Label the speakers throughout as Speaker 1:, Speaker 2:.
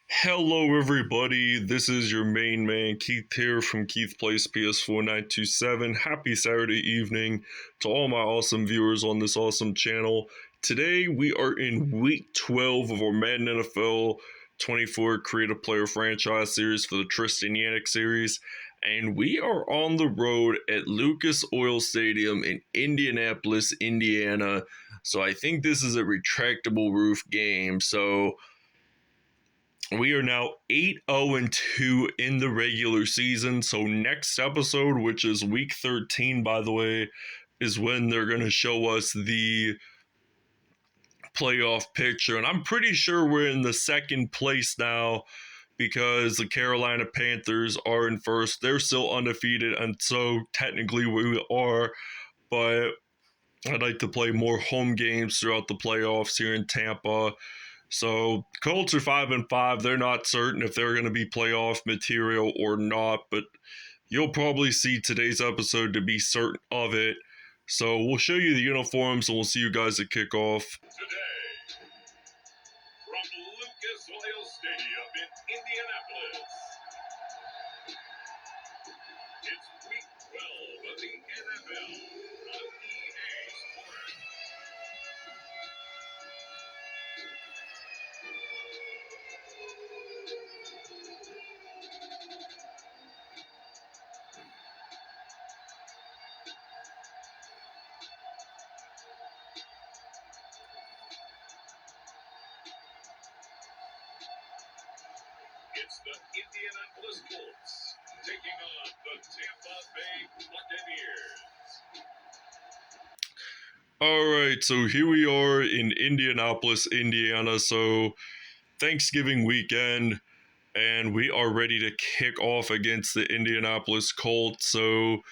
Speaker 1: Hello, everybody. This is your main man, Keith here from Keith Plays PS4 927. Happy Saturday evening to all my awesome viewers on this awesome channel. Today, we are in week 12 of our Madden NFL 24 Creative Player Franchise Series for the Tristan Yannick series. And we are on the road at Lucas Oil Stadium in Indianapolis, Indiana. So I think this is a retractable roof game. So we are now 8-0-2 in the regular season. So next episode, which is week 13, by the way, is when they're going to show us the playoff picture. And I'm pretty sure we're in the second place now because the Carolina Panthers are in first. They're still undefeated, and so technically we are. But I'd like to play more home games throughout the playoffs here in Tampa. So Colts are 5-5. They're not certain if they're going to be playoff material or not, but you'll probably see today's episode to be certain of it. So we'll show you the uniforms and we'll see you guys at kickoff.
Speaker 2: Today, from Lucas Oil Stadium in Indianapolis, it's week 12 of the NFL on EA Sports. It's the Indianapolis Colts taking on the Tampa Bay Buccaneers.
Speaker 1: Alright, so here we are in Indianapolis, Indiana. So Thanksgiving weekend, and we are ready to kick off against the Indianapolis Colts. So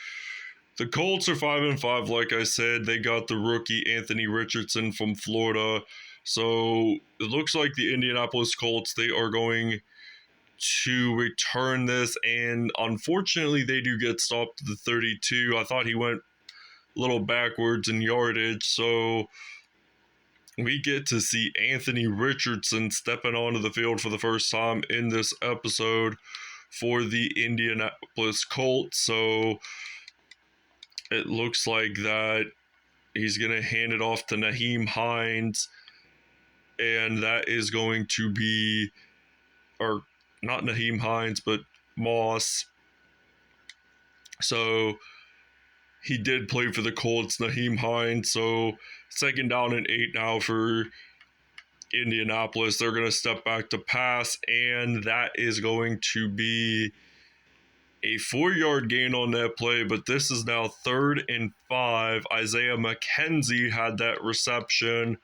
Speaker 1: the Colts are 5-5, like I said. They got the rookie Anthony Richardson from Florida. So it looks like the Indianapolis Colts, they are going to return this, and unfortunately they do get stopped at the 32. I thought he went a little backwards in yardage, so we get to see Anthony Richardson stepping onto the field for the first time in this episode for the Indianapolis Colts. So it looks like that he's going to hand it off to Nyheim Hines, and that is going to be, or not Nyheim Hines, but Moss. So he did play for the Colts, Nyheim Hines. So 2nd down and 8 now for Indianapolis. They're going to step back to pass, and that is going to be a 4-yard gain on that play, but this is now 3rd and 5. Isaiah McKenzie had that reception.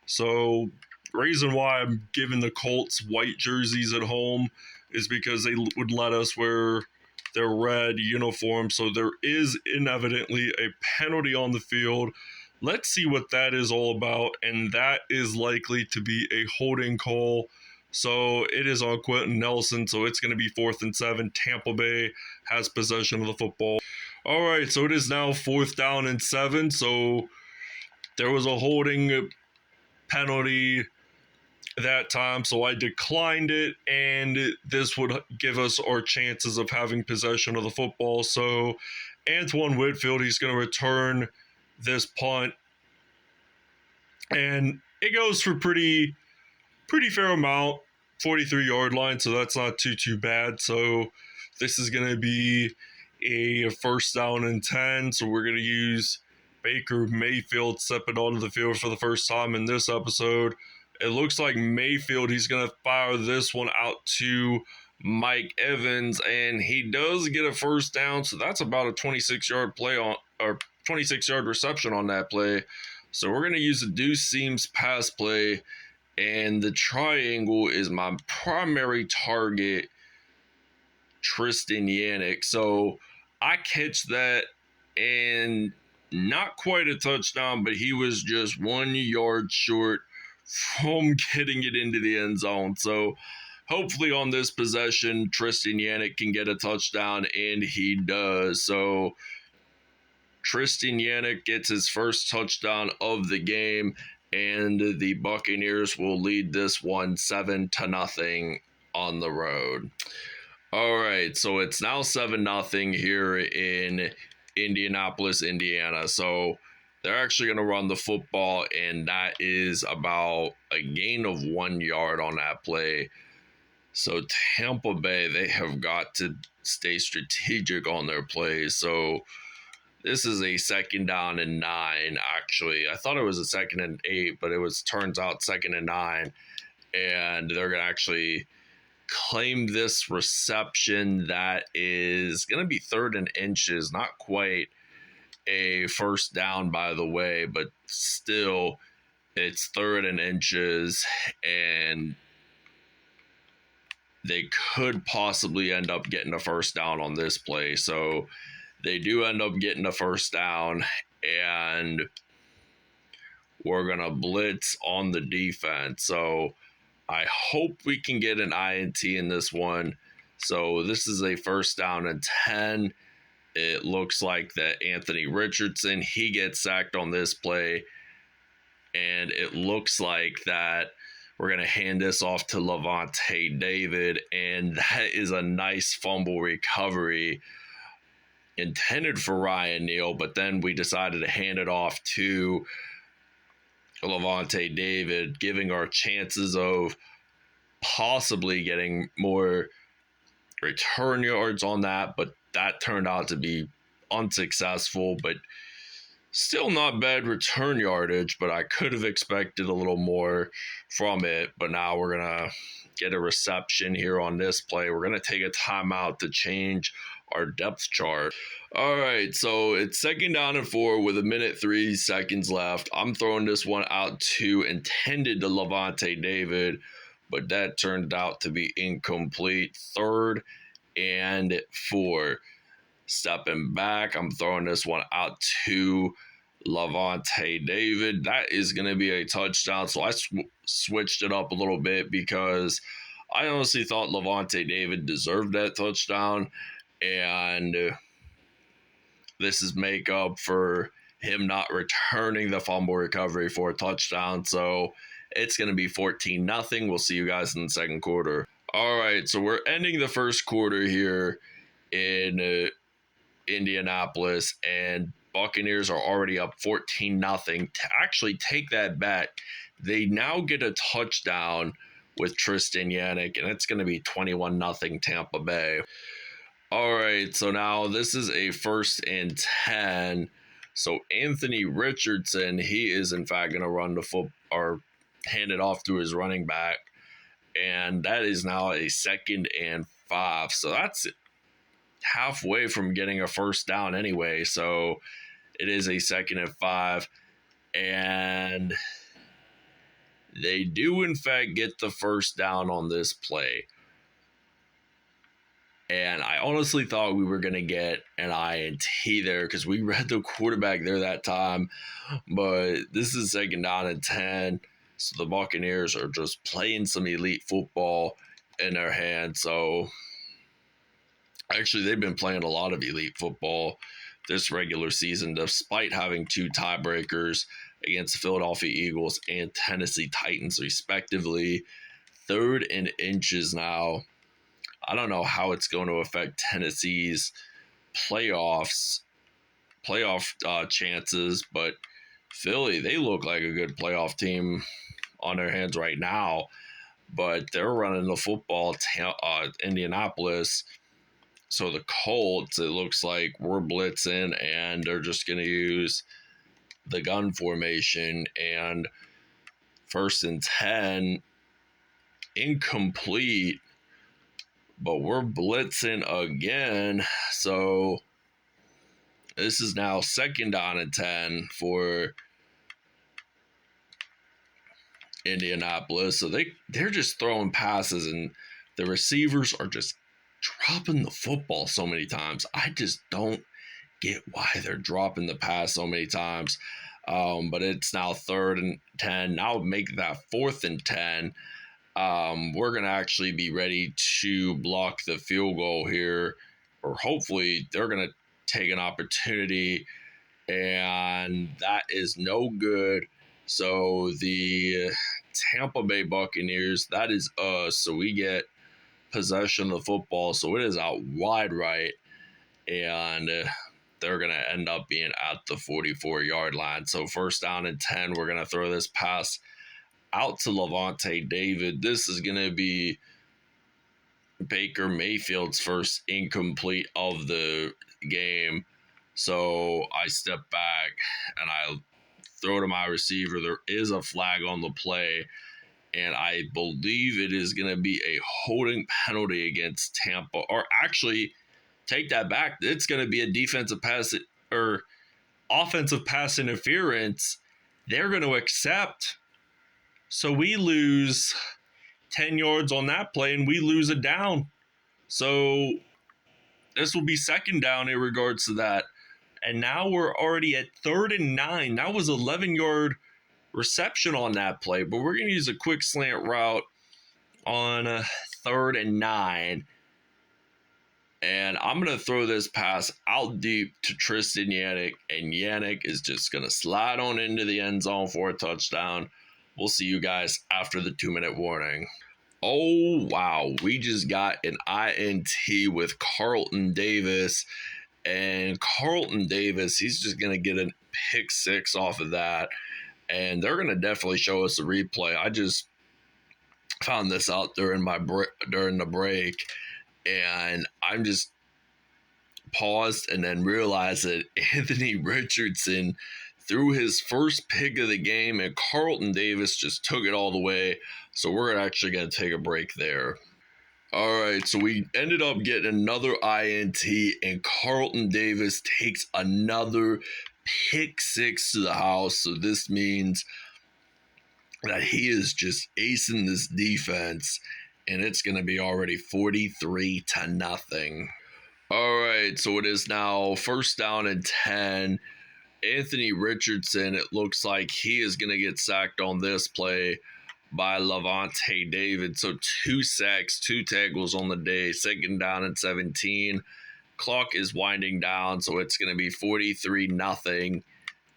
Speaker 1: So reason why I'm giving the Colts white jerseys at home is because they would let us wear their red uniform. So there is inevitably a penalty on the field. Let's see what that is all about, and that is likely to be a holding call. So it is on Quentin Nelson, so it's going to be 4th and 7. Tampa Bay has possession of the football. All right, so it is now 4th down and 7. So there was a holding penalty that time, so I declined it, and this would give us our chances of having possession of the football. So Antoine Whitfield, he's going to return this punt, and it goes for pretty fair amount, 43-yard line, so that's not too bad. So this is going to be a 1st down and 10, so we're going to use Baker Mayfield stepping onto the field for the first time in this episode. It looks like Mayfield, he's going to fire this one out to Mike Evans, and he does get a 1st down, so that's about a 26-yard play on, or 26-yard reception on that play. So we're going to use a deuce seams pass play, and the triangle is my primary target, Tristan Yannick. So I catch that, and not quite a touchdown, but he was just 1 yard short from getting it into the end zone. So hopefully on this possession, Tristan Yannick can get a touchdown, and he does. So Tristan Yannick gets his first touchdown of the game, and the Buccaneers will lead this one 7-0 on the road. All right, so it's now 7-0 here in Indianapolis, Indiana. So they're actually going to run the football, and that is about a gain of 1 yard on that play. So Tampa Bay, they have got to stay strategic on their plays. So this is a 2nd down and 9, actually. I thought it was a 2nd and 8, but turns out 2nd and 9. And they're going to actually claim this reception that is going to be 3rd and inches, not quite a first down, by the way, but still it's 3rd and inches, and they could possibly end up getting a first down on this play. So they do end up getting a first down, and we're going to blitz on the defense. So I hope we can get an INT in this one. So this is a 1st down and 10. It looks like that Anthony Richardson, he gets sacked on this play. And it looks like that we're going to hand this off to Lavonte David. And that is a nice fumble recovery intended for Ryan Neal. But then we decided to hand it off to Lavonte David, giving our chances of possibly getting more return yards on that, but that turned out to be unsuccessful, but still not bad return yardage, but I could have expected a little more from it. But now we're going to get a reception here on this play. We're going to take a timeout to change our depth chart. All right, so it's 2nd down and 4 with 1:03 left. I'm throwing this one out to intended to Lavonte David, but that turned out to be incomplete. 3rd and 4. Stepping back, I'm throwing this one out to Lavonte David. That is going to be a touchdown. So I switched it up a little bit because I honestly thought Lavonte David deserved that touchdown. And this is make up for him not returning the fumble recovery for a touchdown. So it's going to be 14-0. We'll see you guys in the 2nd quarter. All right, so we're ending the 1st quarter here in Indianapolis, and Buccaneers are already up 14-0. To actually take that back, they now get a touchdown with Tristan Yannick, and it's going to be 21-0 Tampa Bay. All right, so now this is a 1st and 10. So Anthony Richardson, he is in fact going to run the foot or hand it off to his running back, and that is now a 2nd and 5. So that's halfway from getting a first down anyway. So it is a 2nd and 5, and they do in fact get the first down on this play. And I honestly thought we were going to get an INT there because we read the quarterback there that time. But this is 2nd down and 10. So the Buccaneers are just playing some elite football in their hands. So actually, they've been playing a lot of elite football this regular season, despite having 2 tiebreakers against the Philadelphia Eagles and Tennessee Titans, respectively. 3rd and inches now. I don't know how it's going to affect Tennessee's playoff chances, but Philly, they look like a good playoff team on their hands right now, but they're running the football, Indianapolis. So the Colts, it looks like we're blitzing, and they're just going to use the gun formation, and 1st and 10, incomplete. But we're blitzing again. So this is now 2nd down and 10 for Indianapolis. So they're just throwing passes, and the receivers are just dropping the football so many times. I just don't get why they're dropping the pass so many times. But it's now 3rd and 10. Now make that 4th and 10. We're going to actually be ready to block the field goal here, or hopefully they're going to take an opportunity, and that is no good. So the Tampa Bay Buccaneers, that is us. So we get
Speaker 3: possession of the football. So it is out wide right, and they're going to end up being at the 44-yard line. So 1st down and 10, we're going to throw this pass out to Lavonte David. This is going to be Baker Mayfield's first incomplete of the game. So I step back and I throw to my receiver. There is a flag on the play, and I believe it is going to be a holding penalty against Tampa. Or actually, take that back. It's going to be a defensive pass or offensive pass interference. They're going to accept. So we lose 10 yards on that play, and we lose a down. So this will be 2nd down in regards to that. And now we're already at 3rd and 9. That was 11-yard reception on that play, but we're going to use a quick slant route on 3rd and 9. And I'm going to throw this pass out deep to Tristan Yannick, and Yannick is just going to slide on into the end zone for a touchdown. We'll see you guys after the 2-minute warning. Oh, wow. We just got an INT with Carlton Davis. And Carlton Davis, he's just going to get a pick 6 off of that. And they're going to definitely show us a replay. I just found this out during the break. And I'm just paused and then realized that Anthony Richardson threw his first pick of the game, and Carlton Davis just took it all the way. So we're actually going to take a break there. All right, so we ended up getting another INT, and Carlton Davis takes another pick 6 to the house. So this means that he is just acing this defense, and it's going to be already 43-0. All right, so it is now 1st down and 10. Anthony Richardson, it looks like he is going to get sacked on this play by Lavonte David. So 2 sacks, 2 tackles on the day, 2nd down and 17. Clock is winding down, so it's going to be 43-0.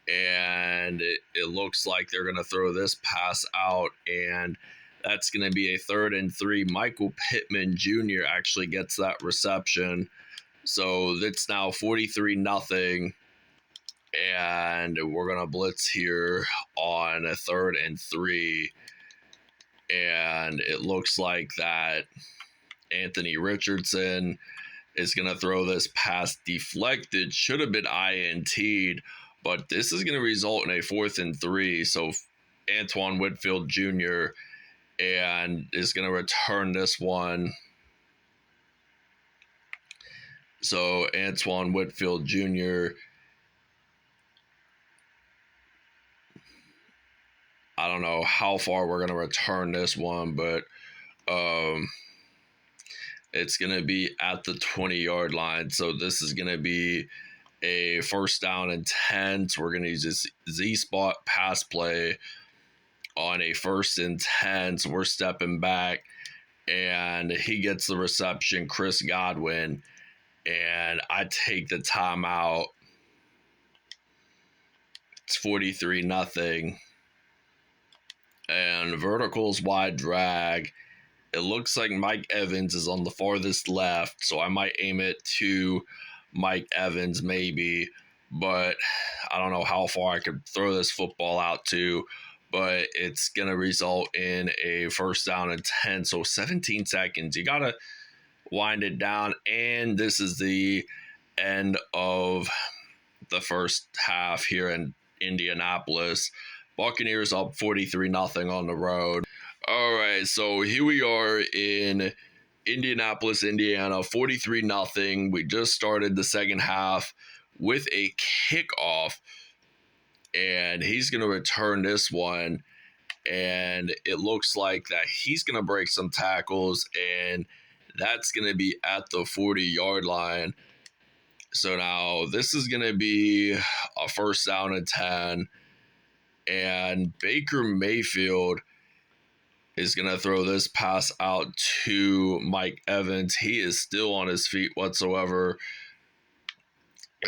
Speaker 3: And it looks like they're going to throw this pass out, and that's going to be a 3rd and 3. Michael Pittman Jr. actually gets that reception. So it's now 43-0. And we're going to blitz here on a 3rd and 3. And it looks like that Anthony Richardson is going to throw this pass deflected. Should have been INT'd, but this is going to result in a 4th and 3. So Antoine Whitfield Jr. and is going to return this one. So Antoine Whitfield Jr. I don't know how far we're going to return this one, but it's going to be at the 20-yard line. So this is going to be a 1st down and 10. So we're going to use this Z-spot pass play on a 1st and 10. So we're stepping back, and he gets the reception, Chris Godwin, and I take the timeout. It's 43-0. And verticals wide drag. It looks like Mike Evans is on the farthest left, so I might aim it to Mike Evans maybe, but I don't know how far I could throw this football out to, but it's going to result in a 1st down and 10, so 17 seconds. You got to wind it down, and this is the end of the first half here in Indianapolis. Buccaneers up 43-0 on the road. All right, so here we are in Indianapolis, Indiana, 43-0. We just started the second half with a kickoff, and he's going to return this one, and it looks like that he's going to break some tackles, and that's going to be at the 40-yard line. So now this is going to be a 1st down and 10. And Baker Mayfield is going to throw this pass out to Mike Evans. He is still on his feet whatsoever.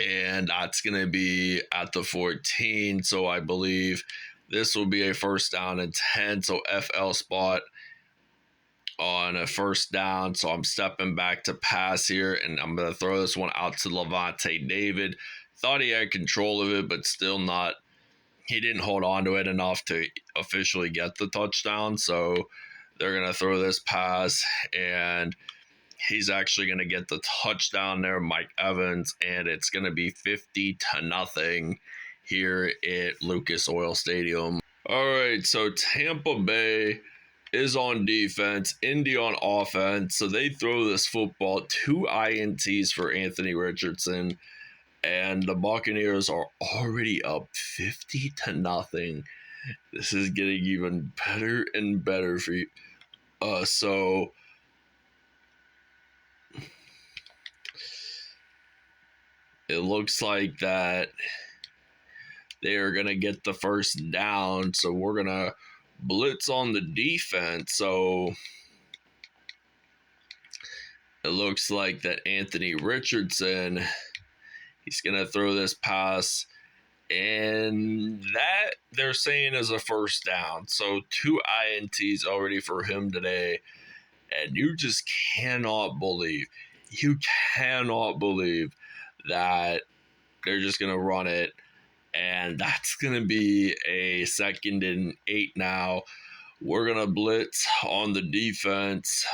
Speaker 3: And that's going to be at the 14. So I believe this will be a 1st down and 10. So FL spot on a first down. So I'm stepping back to pass here, and I'm going to throw this one out to Levante David. Thought he had control of it, but still not. He didn't hold on to it enough to officially get the touchdown. So they're going to throw this pass, and he's actually going to get the touchdown there, Mike Evans, and it's going to be 50-0 here at Lucas Oil Stadium. All right, so Tampa Bay is on defense, Indy on offense. So they throw this football, 2 INTs for Anthony Richardson, and the Buccaneers are already up 50-0. This is getting even better and better for you. So it looks like that they are going to get the first down. So we're going to blitz on the defense. So it looks like that Anthony Richardson, he's going to throw this pass, and that they're saying is a first down. So 2 INTs already for him today. And you just cannot believe that they're just going to run it. And that's going to be a 2nd and 8 now. We're going to blitz on the defense.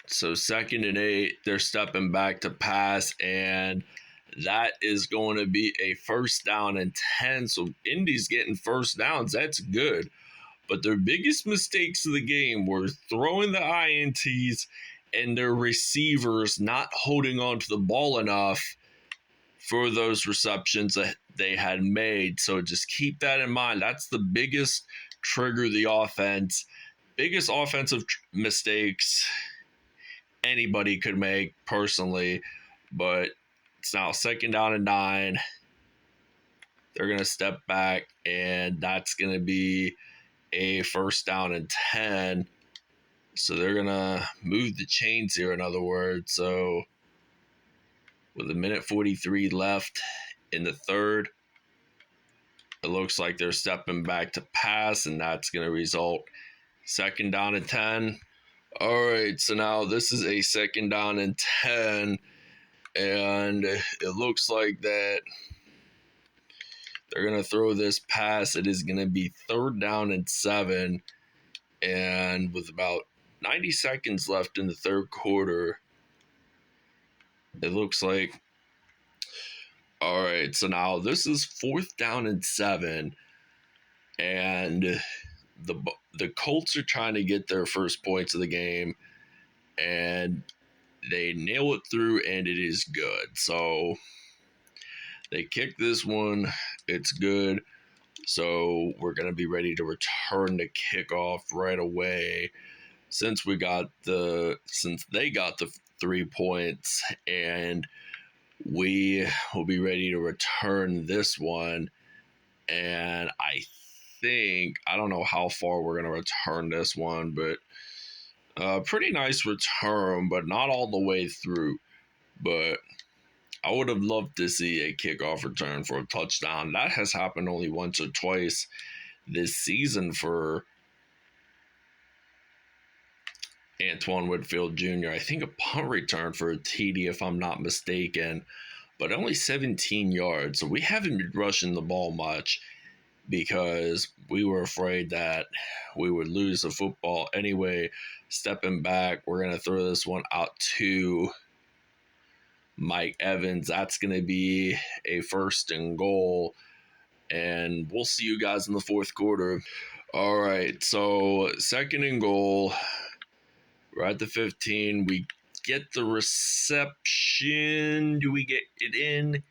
Speaker 3: So 2nd and 8, they're stepping back to pass, and that is going to be a 1st down and 10. So Indy's getting first downs. That's good. But their biggest mistakes of the game were throwing the INTs and their receivers not holding on to the ball enough for those receptions that they had made. So just keep that in mind. That's the biggest trigger of the offense. Biggest offensive mistakes anybody could make personally. But it's now 2nd down and 9. They're going to step back, and that's going to be a 1st down and 10. So they're going to move the chains here, in other words. So with 1:43 left in the 3rd, it looks like they're stepping back to pass, and that's going to result 2nd down and 10. All right, so now this is a 2nd down and 10, and it looks like that they're going to throw this pass. It is going to be 3rd down and 7, and with about 90 seconds left in the 3rd quarter, it looks like. All right, so now this is 4th down and 7, and the Colts are trying to get their first points of the game, and they nail it through, and it is good. So they kick this one. It's good. So we're going to be ready to return the kickoff right away since they got the 3 points, and we will be ready to return this one. And I don't know how far we're going to return this one, but pretty nice return, but not all the way through. But I would have loved to see a kickoff return for a touchdown. That has happened only once or twice this season for Antoine Whitfield Jr. I think a punt return for a TD, if I'm not mistaken, but only 17 yards. So we haven't been rushing the ball much because we were afraid that we would lose the football anyway. Stepping back, we're going to throw this one out to Mike Evans. That's going to be a 1st and goal, and we'll see you guys in the 4th quarter. All right, so 2nd and goal. We're at the 15. We get the reception. Do we get it in?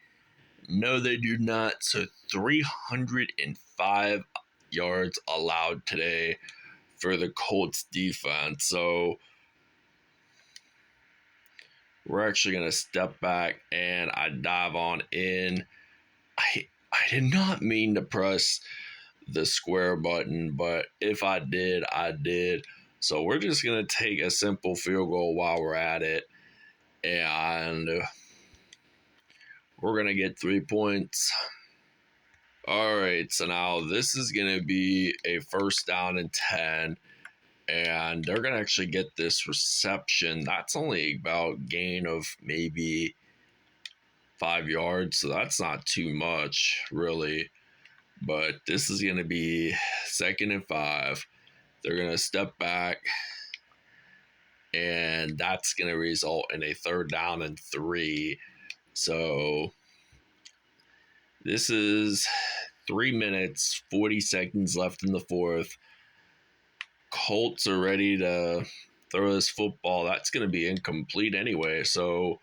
Speaker 3: No, they do not. So 305 yards allowed today for the Colts defense. So we're actually going to step back, and I dive on in. I did not mean to press the square button, but if I did, I did. So we're just going to take a simple field goal while we're at it, and we're going to get 3 points. All right, so now this is going to be a 1st down and 10, and they're going to actually get this reception. That's only about gain of maybe 5 yards, so that's not too much, really. But this is going to be 2nd and 5. They're going to step back, and that's going to result in a 3rd down and 3. So this is 3 minutes, 40 seconds left in the 4th. Colts are ready to throw this football. That's going to be incomplete anyway. So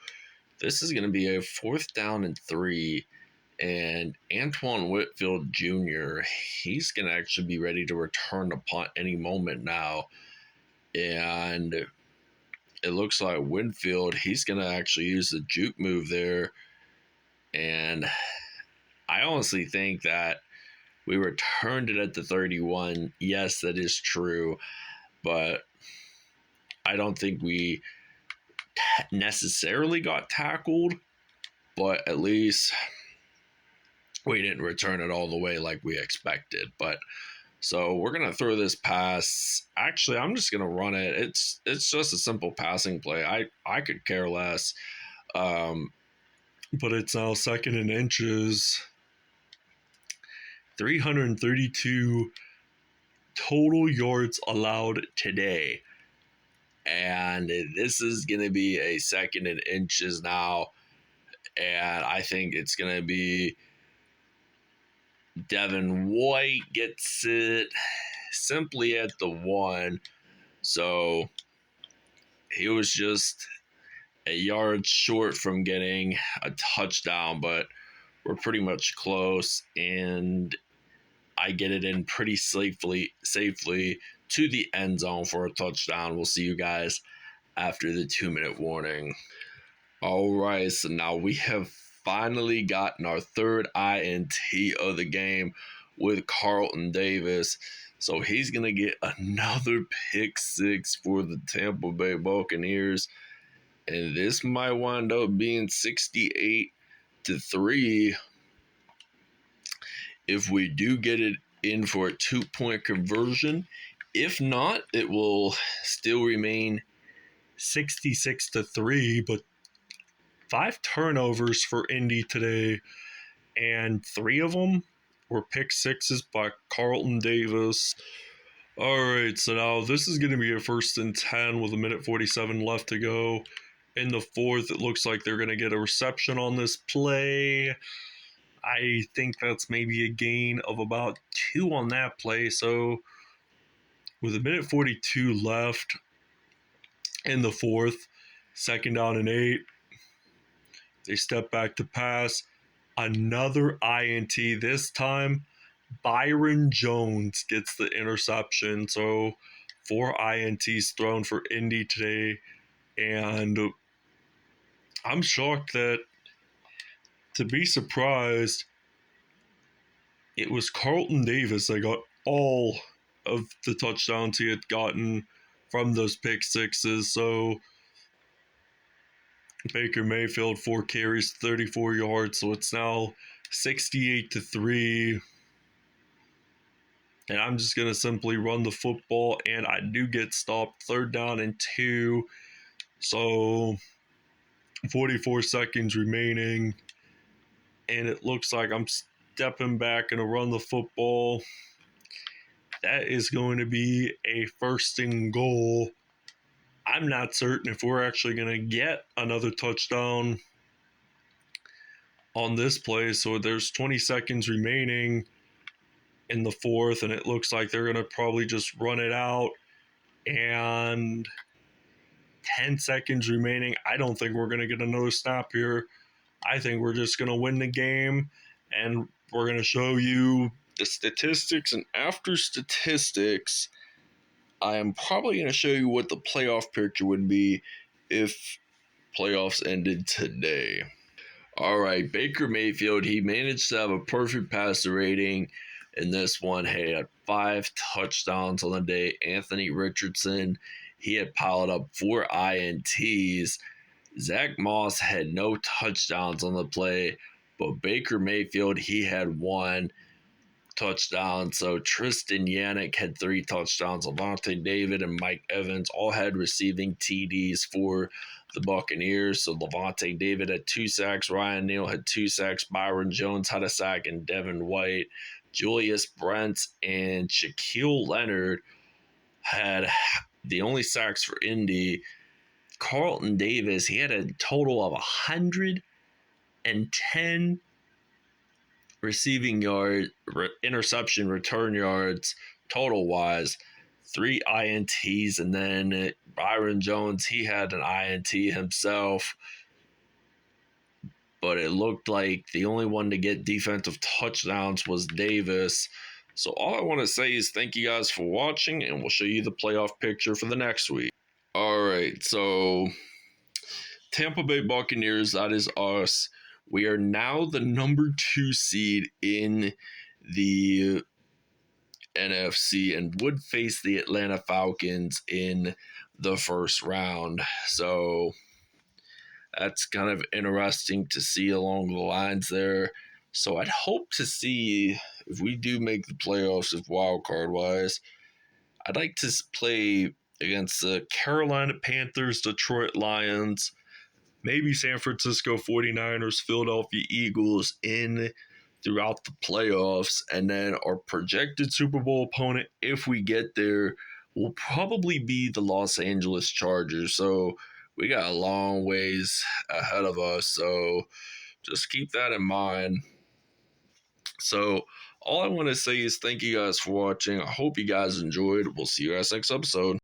Speaker 3: this is going to be a 4th down and 3. And Antoine Whitfield Jr., he's going to actually be ready to return the punt any moment now. And it looks like Whitfield, he's going to actually use the juke move there. And I honestly think that we returned it at the 31. Yes, that is true. But I don't think we necessarily got tackled. But at least we didn't return it all the way like we expected. But so we're going to throw this pass. Actually, I'm just going to run it. It's just a simple passing play. I could care less.
Speaker 1: But it's now 2nd and inches. 332 total yards allowed today. And this is going to be a 2nd and inches now. And I think it's going to be Devin White gets it simply at the 1. So he was just a yard short from getting a touchdown, but we're pretty much close, and I get it in pretty safely to the end zone for a touchdown. We'll see you guys after the 2-minute warning. All right, so now we have finally gotten our 3rd INT of the game with Carlton Davis. So he's going to get another pick 6 for the Tampa Bay Buccaneers. And this might wind up being 68-3 if we do get it in for a 2-point conversion. If not, it will still remain 66-3, but 5 turnovers for Indy today, and 3 of them were pick 6s by Carlton Davis. All right, so now this is going to be a 1st and 10 with 1:47 left to go. In the 4th, it looks like they're going to get a reception on this play. I think that's maybe a gain of about 2 on that play. So with 1:42 left in the 4th, 2nd down and 8. They step back to pass. Another INT. This time, Byron Jones gets the interception. So 4 INTs thrown for Indy today. And I'm shocked that, to be surprised, it was Carlton Davis that got all of the touchdowns he had gotten from those pick 6s. So Baker Mayfield, 4 carries, 34 yards. So it's now 68-3. And I'm just going to simply run the football. And I do get stopped. 3rd down and 2. So 44 seconds remaining. And it looks like I'm stepping back and to run the football. That is going to be a 1st and goal. I'm not certain if we're actually going to get another touchdown on this play. So there's 20 seconds remaining in the 4th, and it looks like they're going to probably just run it out. And 10 seconds remaining. I don't think we're going to get another snap here. I think we're just going to win the game, and we're going to show you the statistics. And after statistics, I am probably going to show you what the playoff picture would be if playoffs ended today. All right, Baker Mayfield, he managed to have a perfect passer rating in this one. He had 5 touchdowns on the day. Anthony Richardson, he had piled up 4 INTs. Zach Moss had no touchdowns on the play, but Baker Mayfield, he had 1.
Speaker 3: touchdowns. So Tristan Yannick had 3 touchdowns. Lavonte David and Mike Evans all had receiving TDs for the Buccaneers. So Lavonte David had 2 sacks. Ryan Neal had 2 sacks. Byron Jones had a sack. And Devin White, Julius Brents, and Shaquille Leonard had the only sacks for Indy. Carlton Davis, he had a total of 110 receiving yards, interception return yards, total wise, 3 INTs, and then Byron Jones, he had an INT himself, but it looked like the only one to get defensive touchdowns was Davis. So all I want to say is thank you guys for watching, and we'll show you the playoff picture for the next week. All right, so Tampa Bay Buccaneers, that is us. We are now the number 2 seed in the NFC and would face the Atlanta Falcons in the first round. So that's kind of interesting to see along the lines there. So I'd hope to see if we do make the playoffs, if wild card wise, I'd like to play against the Carolina Panthers, Detroit Lions, maybe San Francisco 49ers, Philadelphia Eagles in throughout the playoffs. And then our projected Super Bowl opponent, if we get there, will probably be the Los Angeles Chargers. So we got a long ways ahead of us. So just keep that in mind. So all I want to say is thank you guys for watching. I hope you guys enjoyed. We'll see you guys next episode.